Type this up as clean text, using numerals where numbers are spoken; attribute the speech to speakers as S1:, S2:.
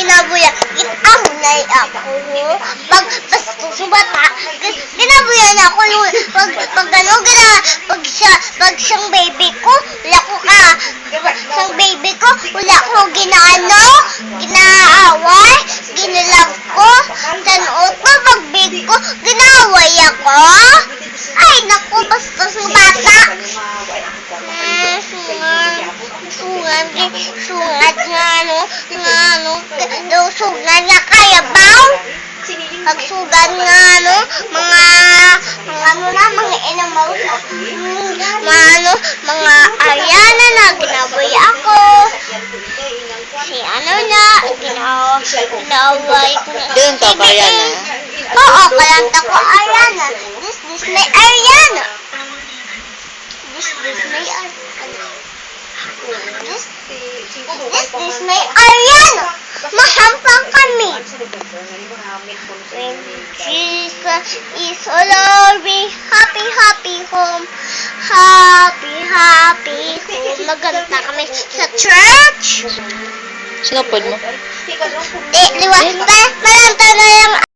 S1: ginabuya. Amo na ako. Pag bastos bata, ginabuya na ako. Pag ano, pag siyang baby ko, wala ko siyang baby ko, wala ko ginaaway, ginilove ko, tanot pa, pag big ko, ginaway ako. Ay, naku, bastos bata. Sungat nga kaya baw. Pagsugan nga mga inamaw, mga Ariana na ginaboy ako. Si ginaway ko na.
S2: Doon ka ba Ariana?
S1: Oo, kalanta ko Ariana. This may Ariana. This may Ariana. This may Ariana. Mahampang kami. When Jesus is all over, happy, happy home. Happy, happy home. Maganda kami sa church.
S2: Sinupod mo?
S1: Malanta na yung